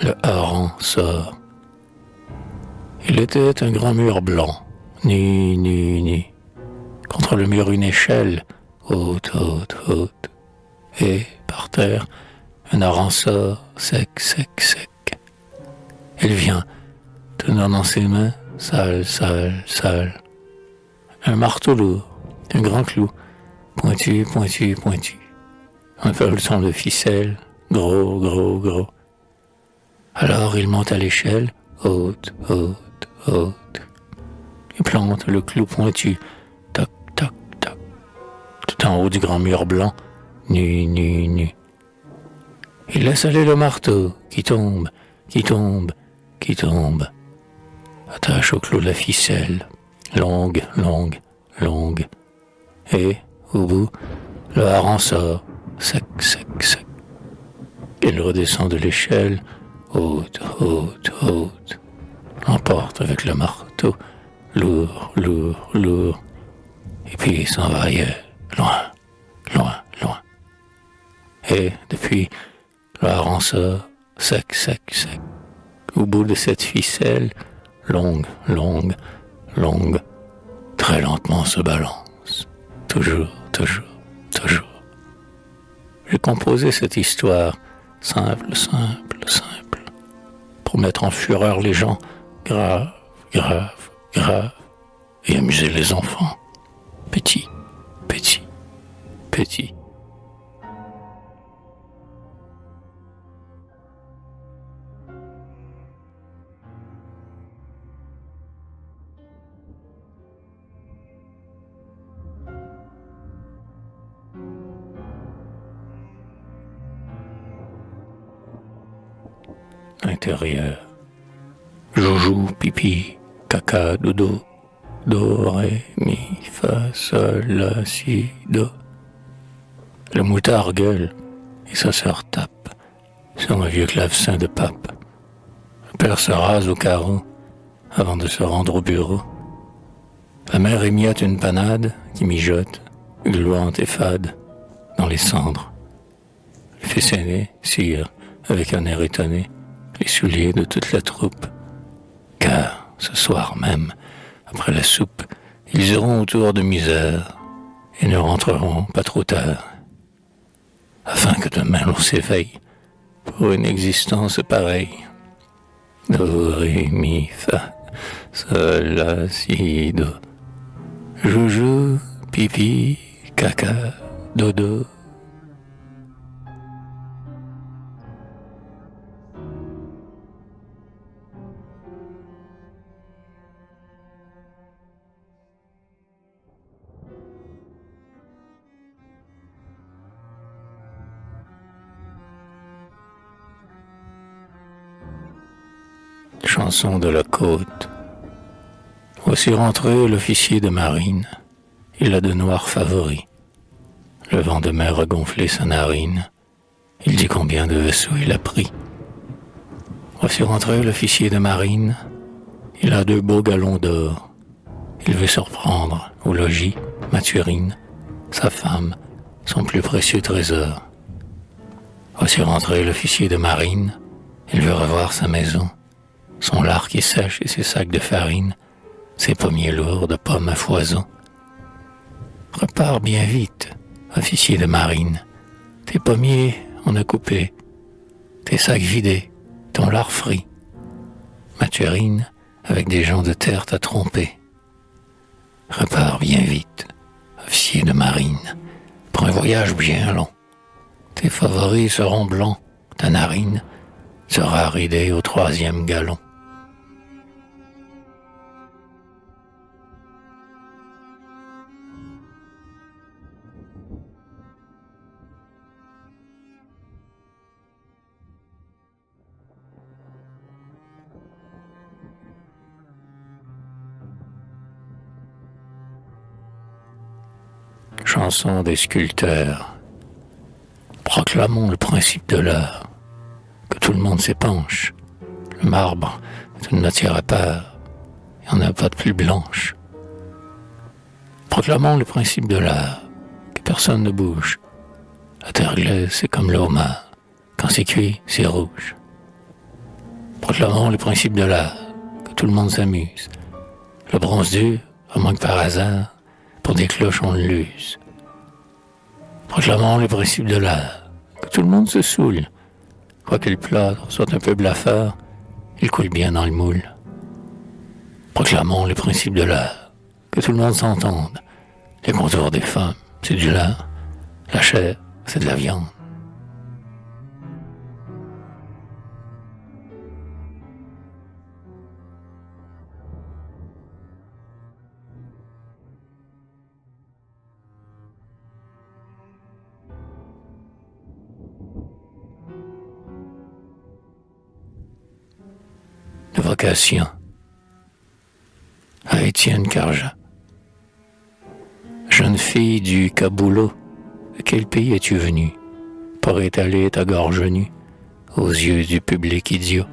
le hareng sort. Il était un grand mur blanc, nu. Contre le mur une échelle, haute. Et, par terre, un hareng sort, sec. Il vient, tenant dans ses mains, sale. Un marteau lourd, un grand clou, pointu. Un peloton de ficelle, gros. Alors il monte à l'échelle, haute. Il plante le clou pointu, toc, tout en haut du grand mur blanc, nu. Il laisse aller le marteau, qui tombe. Attache au clou la ficelle, longue. Et, au bout, le hareng sort, sec. Il redescend de l'échelle, haute. L'emporte avec le marteau, lourd. Et puis il s'en va ailleurs, loin. Et depuis, le hareng sort, sec. Au bout de cette ficelle, longue, très lentement se balance. Toujours. J'ai composé cette histoire simple, pour mettre en fureur les gens, grave, et amuser les enfants, petits. Intérieur. Joujou, pipi, caca, dodo, do, ré, mi, fa, sol, la, si, do. Le moutard gueule et sa sœur tape sur un vieux clavecin de pape. Le père se rase au carreau avant de se rendre au bureau. La mère émiote une panade qui mijote, gluante et fade, dans les cendres. Le fils aîné cire avec un air étonné les souliers de toute la troupe. Car, ce soir même, après la soupe, ils iront autour de misère et ne rentreront pas trop tard, afin que demain l'on s'éveille pour une existence pareille. Do, ré, mi, fa, sol, la, si, do. Joujou, pipi, caca, dodo. Chanson de la côte. Voici rentré l'officier de marine. Il a de noirs favoris. Le vent de mer a gonflé sa narine. Il dit combien de vaisseaux il a pris. Voici rentré l'officier de marine. Il a 2 beaux galons d'or. Il veut surprendre au logis Mathurine, sa femme, son plus précieux trésor. Voici rentré l'officier de marine. Il veut revoir sa maison, son lard qui sèche et ses sacs de farine, ses pommiers lourds de pommes à foison. Prépare bien vite, officier de marine. Tes pommiers, on a coupé. Tes sacs vidés, ton lard frit. Mathurine, avec des gens de terre, t'a trompé. Repars bien vite, officier de marine, pour un voyage bien long. Tes favoris seront blancs, ta narine sera ridée au 3e galon. Chanson des sculpteurs. Proclamons le principe de l'art, que tout le monde s'épanche. Le marbre est une matière à part, il n'y en a pas de plus blanche. Proclamons le principe de l'art, que personne ne bouge. La terre glaise, c'est comme le homard, quand c'est cuit, c'est rouge. Proclamons les principes de l'art, que tout le monde s'amuse. Le bronze dur, à moins que par hasard, pour des cloches on l'use. Proclamons les principes de l'art, que tout le monde se saoule. Quoique le plâtre soit un peu blafard, il coule bien dans le moule. Proclamons les principes de l'art, que tout le monde s'entende. Les contours des femmes, c'est du lard. La chair, c'est de la viande. De vocation à Étienne Carja. Jeune fille du Kaboulot, de quel pays es-tu venue pour étaler ta gorge nue aux yeux du public idiot?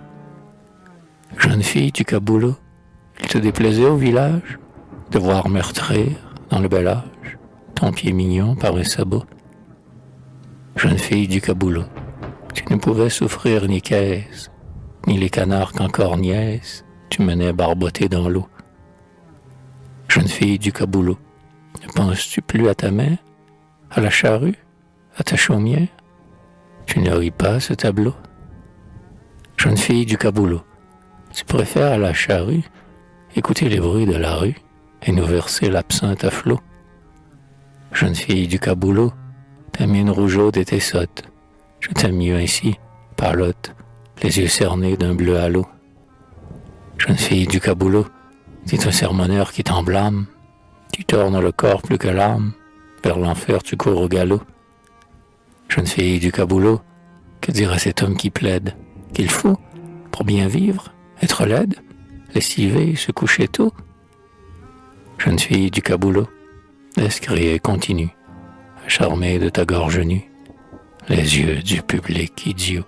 Jeune fille du Kaboulot, il te déplaisait au village de voir meurtrir dans le bel âge ton pied mignon par les sabots? Jeune fille du Kaboulot, tu ne pouvais souffrir ni caisse, ni les canards qu'encore niaisent, tu menais barboter dans l'eau. Jeune fille du Kaboulot, ne penses-tu plus à ta mère, à la charrue, à ta chaumière? Tu ne ris pas ce tableau? Jeune fille du Kaboulot, tu préfères à la charrue écouter les bruits de la rue et nous verser l'absinthe à flot? Jeune fille du Kaboulot, ta mine rougeaude était sotte, je t'aime mieux ainsi, parlotte, les yeux cernés d'un bleu halo. Jeune fille du Kaboulot, c'est un sermonneur qui t'en blâme, tu tornes le corps plus que l'âme, vers l'enfer tu cours au galop. Jeune fille du Kaboulot, que dire à cet homme qui plaide qu'il faut, pour bien vivre, être laide, lessiver, se coucher tôt? Jeune fille du Kaboulot, laisse crier continue, charmée de ta gorge nue, les yeux du public idiot.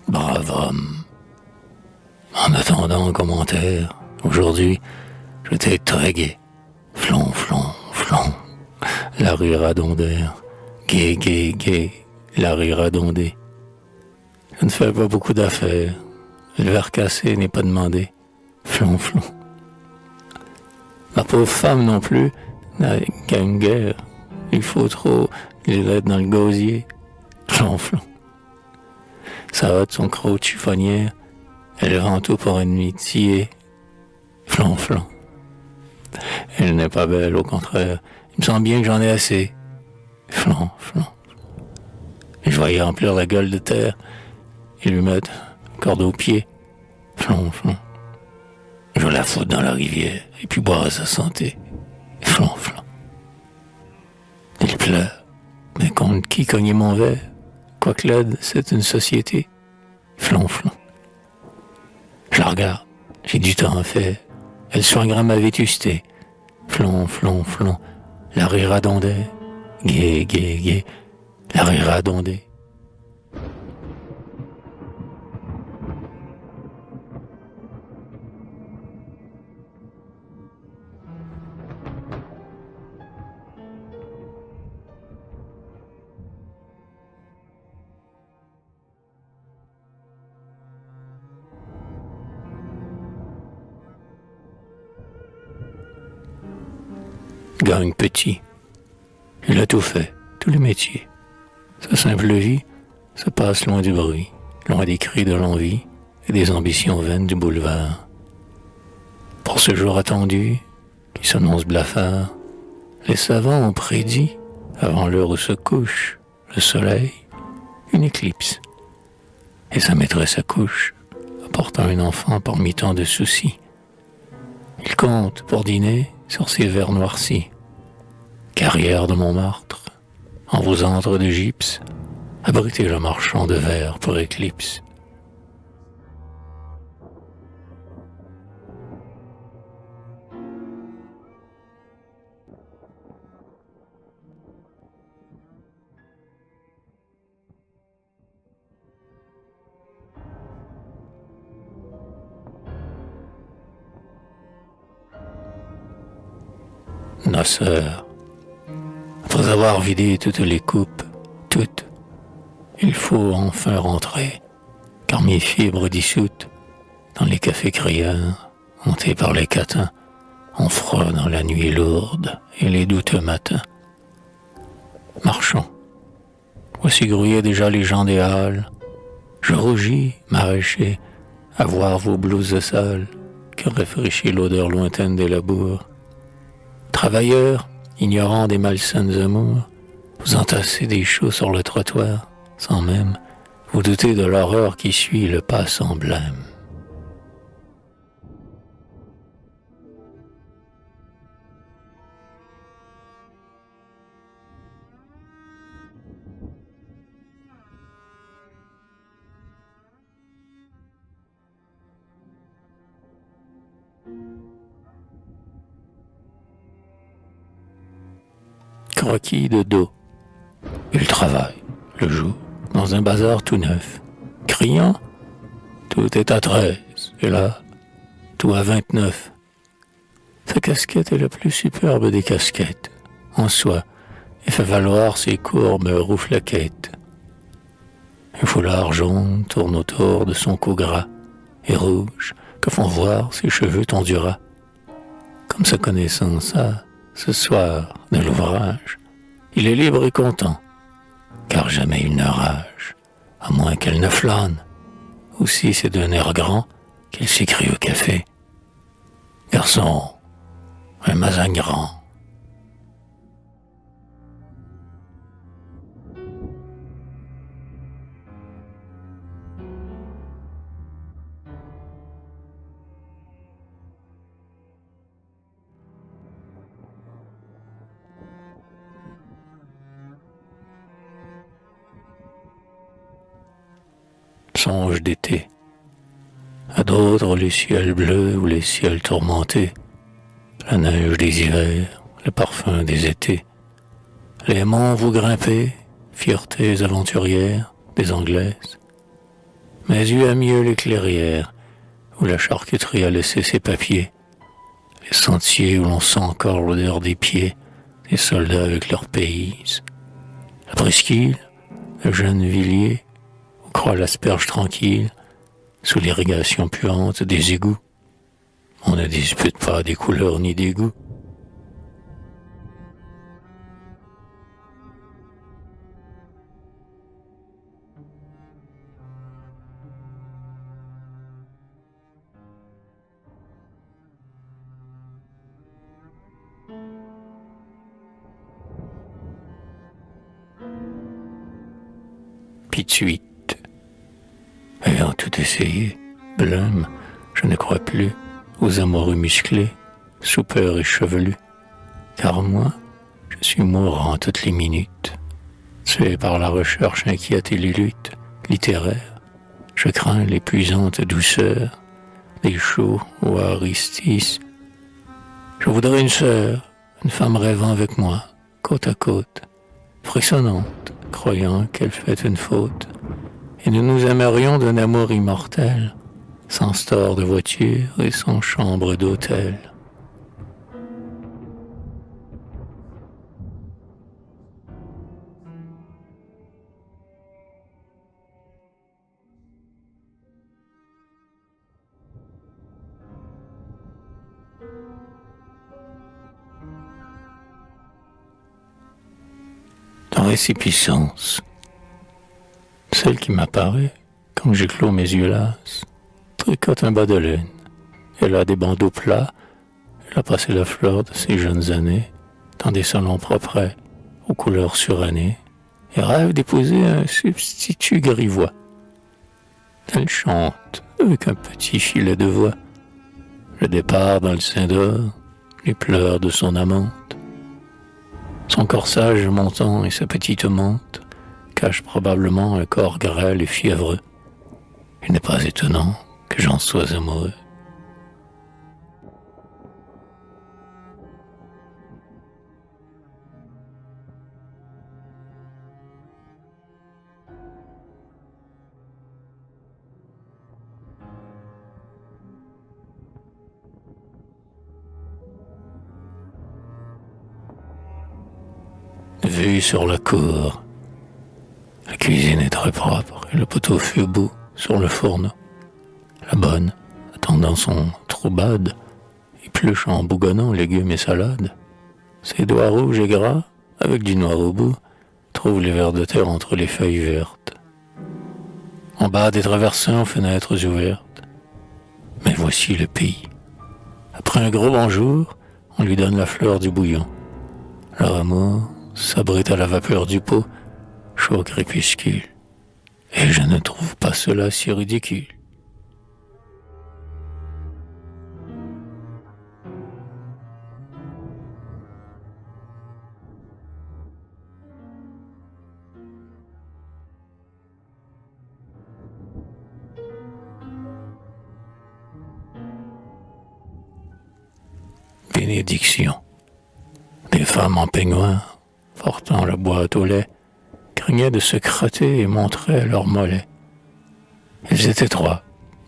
Brave homme. En attendant un commentaire, aujourd'hui, je t'ai très gai. Flon, flon, flon. La rue radondère. Gai, gai, gai. La rue radondée. Je ne fais pas beaucoup d'affaires. Le verre cassé n'est pas demandé. Flon, flon. Ma pauvre femme non plus n'a qu'à une guerre. Il faut trop les lettres dans le gosier. Flon, flon. Ça hâte son croc de chiffonnière. Elle vend tout pour une amitié. Flon, flon. Elle n'est pas belle, au contraire. Il me semble bien que j'en ai assez. Flon, flon. Et je vais y remplir la gueule de terre et lui mettre une corde aux pieds. Flon, flon. Je vais la foutre dans la rivière et puis boire à sa santé. Flon, flon. Il pleure. Mais contre qui cogner mon verre? Quoique l'aide, c'est une société. Flon, flon. Je la regarde. J'ai du temps à faire. Elle soignera ma vétusté. Flon, flon, flon. La rue radondée. Gai, gai, gai. La rue radondée. Gagne petit. Il a tout fait, tous les métiers. Sa simple vie se passe loin du bruit, loin des cris de l'envie et des ambitions vaines du boulevard. Pour ce jour attendu, qui s'annonce blafard, les savants ont prédit, avant l'heure où se couche le soleil, une éclipse. Et sa maîtresse accouche, apportant un enfant parmi tant de soucis. Il compte, pour dîner, sur ses verres noircis. Carrière de Montmartre, en vos antres de gypse, abritez le marchand de verre pour éclipse. noceur. Après avoir vidé toutes les coupes, toutes, il faut enfin rentrer, car mes fibres dissoutes dans les cafés crieurs, hantés par les catins, ont froid dans la nuit lourde et les douteux matins. Marchons, voici grouiller déjà les gens des halles. Je rougis, maraîcher, à voir vos blouses sales que réfléchit l'odeur lointaine des labours. Travailleurs, ignorants des malsaines amours, vous entassez des choux sur le trottoir, sans même vous douter de l'horreur qui suit le pas sans blême. Croquis de dos. Il travaille, le jour, dans un bazar tout neuf. Criant, tout est à 13, et là, tout à 29. Sa casquette est la plus superbe des casquettes, en soie, et fait valoir ses courbes rouflaquettes. Un foulard jaune tourne autour de son cou gras et rouge que font voir ses cheveux tondus ras. Comme sa connaissance a, ce soir, de l'ouvrage, il est libre et content, car jamais il ne rage, à moins qu'elle ne flâne. Aussi c'est d'un air grand qu'il s'écrie au café. Garçon, un mazagran. Songe d'été. À d'autres les ciels bleus ou les ciels tourmentés, la neige des hivers, le parfum des étés. Les monts vous grimpez, fiertés aventurières des Anglaises. Mais eu à mieux les clairières, où la charcuterie a laissé ses papiers. Les sentiers où l'on sent encore l'odeur des pieds des soldats avec leurs pays. La presqu'île, le jeune Villiers, où croît l'asperge tranquille, sous l'irrigation puante des égouts. On ne dispute pas des couleurs ni des goûts. Pituite. Ayant tout essayé, blême, je ne crois plus aux amoureux musclés, soupeurs et chevelus. Car moi, je suis mourant toutes les minutes. Tué par la recherche inquiète et les luttes littéraires, je crains l'épuisante douceur des chauds ou aristices. Je voudrais une sœur, une femme rêvant avec moi, côte à côte, frissonnante, croyant qu'elle fait une faute, et nous nous aimerions d'un amour immortel, sans store de voiture et sans chambre d'hôtel. Dans récipicence, celle qui m'apparaît quand j'éclose mes yeux lasses, tricote un bas de laine. Elle a des bandeaux plats, elle a passé la fleur de ses jeunes années dans des salons propres aux couleurs surannées et rêve d'épouser un substitut grivois. Elle chante avec un petit filet de voix, le départ dans le sein d'or, les pleurs de son amante. Son corsage montant et sa petite mante cachent probablement un corps grêle et fiévreux. Il n'est pas étonnant que j'en sois amoureux. vue sur la cour. La cuisine est très propre et le pot-au-feu bout sur le fourneau. La bonne, attendant son troubade, épluche en bougonnant légumes et salades. Ses doigts rouges et gras, avec du noir au bout, trouvent les vers de terre entre les feuilles vertes. En bas des traversins aux fenêtres ouvertes. Mais voici le pays. Après un gros bonjour, on lui donne la fleur du bouillon. Leur amour s'abrite à la vapeur du pot, chaud crépuscule. Et je ne trouve pas cela si ridicule. Bénédiction. Des femmes en peignoir, portant la boîte au lait, craignaient de se crotter et montraient leurs mollets. Ils étaient trois,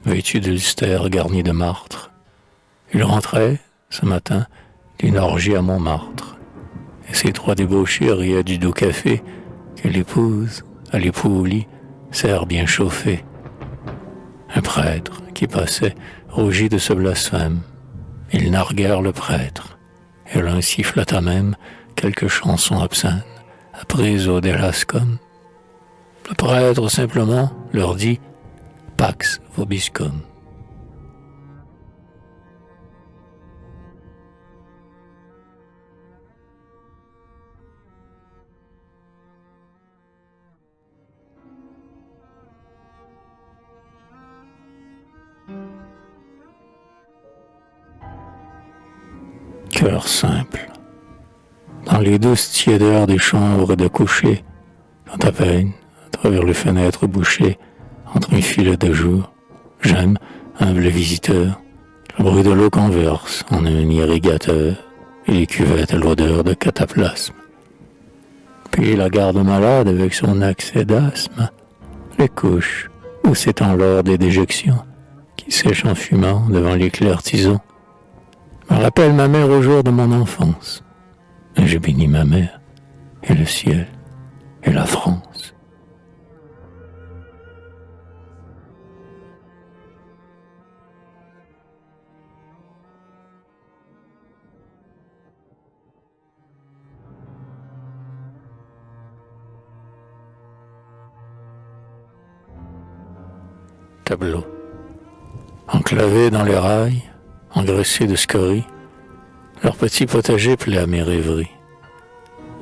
vêtus d'ulster garnis de martre. Ils rentraient, ce matin, d'une orgie à Montmartre. Et ces trois débauchés riaient du doux café que l'épouse, à l'époux au lit, sert bien chauffé. Un prêtre qui passait rougit de ce blasphème. Ils narguèrent le prêtre, et l'un sifflata même quelques chansons obscènes, apprises au Delascom. Le prêtre simplement leur dit « Pax vobiscum ». Cœur simple. Dans les douces tiédeurs des chambres de coucher, quand à peine, à travers les fenêtres bouchées, entre un filet de jour, j'aime, humble visiteur, le bruit de l'eau qu'on verse en un irrigateur et les cuvettes à l'odeur de cataplasme. Puis la garde malade avec son accès d'asthme, les couches où s'étend l'heure des déjections, qui sèche en fumant devant les clairs tisons, me rappelle ma mère au jour de mon enfance. Et je bénis ma mère, et le ciel, et la France. Tableau. Enclavé dans les rails, engraissés de scories, leur petit potager plaît à mes rêveries.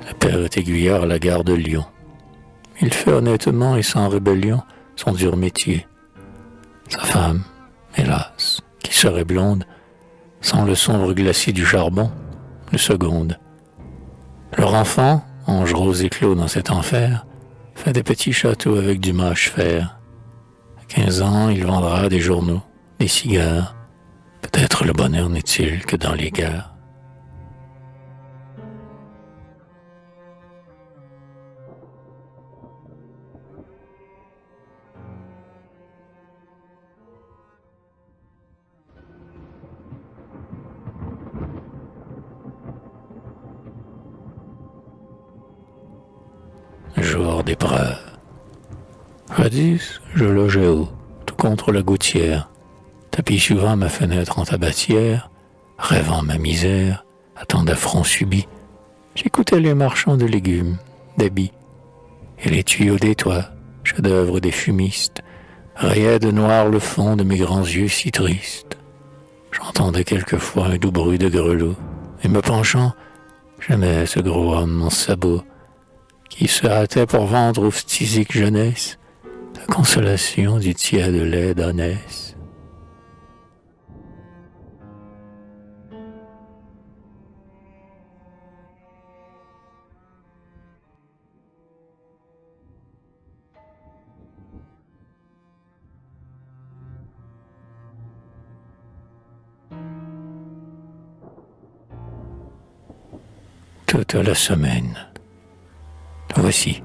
Le père est aiguilleur à la gare de Lyon. Il fait honnêtement et sans rébellion son dur métier. Sa femme, hélas, qui serait blonde, sans le sombre glacis du charbon, le seconde. Leur enfant, ange rose éclos dans cet enfer, fait des petits châteaux avec du mâche-fer. À 15 ans, il vendra des journaux, des cigares. Peut-être le bonheur n'est-il que dans les gares. Jour d'épreuve. Jadis, je logeais haut, tout contre la gouttière, tapis suivant ma fenêtre en tabatière, rêvant ma misère, à tant d'affronts subis. J'écoutais les marchands de légumes, d'habits, et les tuyaux des toits, chefs-d'œuvre des fumistes, rayaient de noir le fond de mes grands yeux si tristes. J'entendais quelquefois un doux bruit de grelots, et me penchant, j'aimais ce gros homme en sabots, qui se hâtait pour vendre aux phtisiques jeunesse la consolation du tiède lait d'ânesse. Toute la semaine. Voici,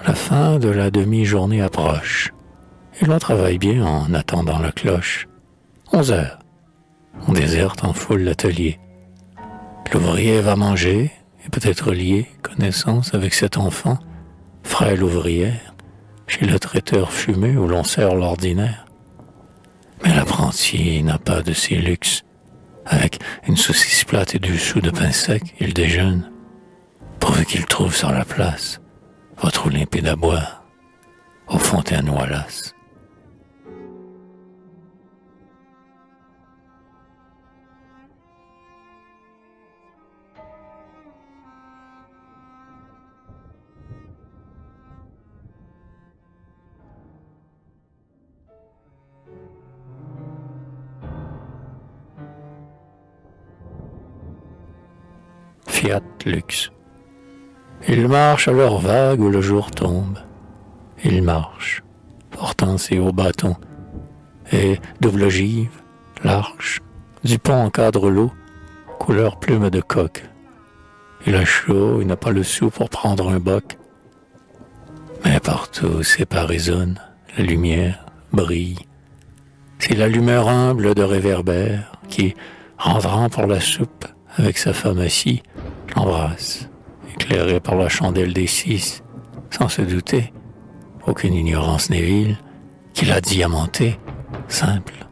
la fin de la demi-journée approche, et l'on travaille bien en attendant la cloche. 11 heures, on déserte en foule l'atelier. L'ouvrier va manger, et et peut-être lié, connaissance avec cet enfant, frêle ouvrière, chez le traiteur fumé où l'on sert l'ordinaire. Mais l'apprenti n'a pas de ces luxes. Avec une saucisse plate et 2 sous de pain sec, il déjeune, pourvu qu'il trouve sur la place votre eau limpide à boire, aux fontaines Wallace. Fiat Lux. Ils marchent à leur vague où le jour tombe. Ils marchent, portant ses hauts bâtons, et double ogive, l'arche, du pont encadre l'eau, couleur plume de coq. Il a chaud, il n'a pas le sou pour prendre un boc. Mais partout ses pas résonnent, la lumière brille. C'est l'allumeur humble de réverbère qui, rentrant pour la soupe avec sa femme assise, l'embrasse, éclairé par la chandelle des 6, sans se douter, aucune ignorance n'est vile, qu'il a diamanté, simple,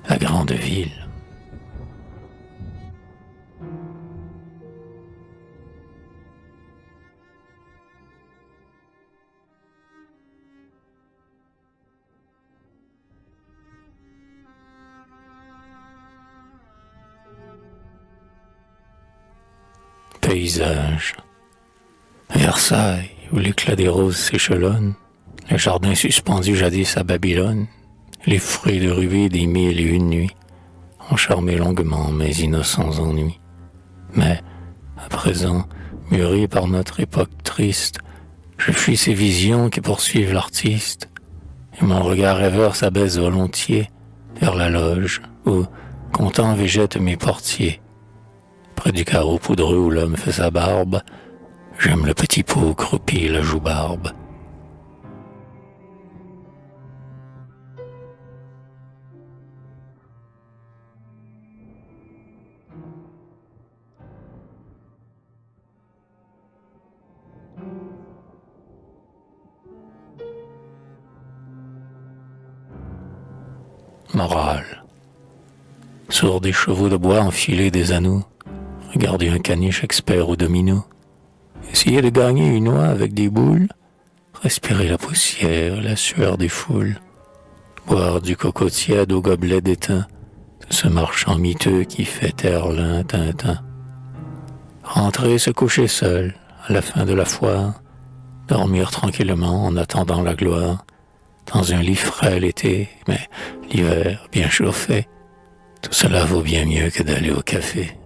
la grande ville. Paysage. Versailles, où l'éclat des roses s'échelonne, le jardin suspendu jadis à Babylone, les fruits de rubis des 1001 nuits ont charmé longuement mes innocents ennuis. Mais, à présent, mûri par notre époque triste, je fuis ces visions qui poursuivent l'artiste, et mon regard rêveur s'abaisse volontiers vers la loge où, content végètent mes portiers. Près du carreau poudreux où l'homme fait sa barbe, j'aime le petit pot croupi et la joue barbe. Morale. Sur des chevaux de bois enfilés des anneaux, regardez un caniche expert au domino. Essayez de gagner une oie avec des boules, respirez la poussière et la sueur des foules, boire du coco tiède au gobelet d'étain de ce marchand miteux qui fait taire Tintin. Rentrer se coucher seul à la fin de la foire, dormir tranquillement en attendant la gloire, dans un lit frais l'été, mais l'hiver bien chauffé, tout cela vaut bien mieux que d'aller au café.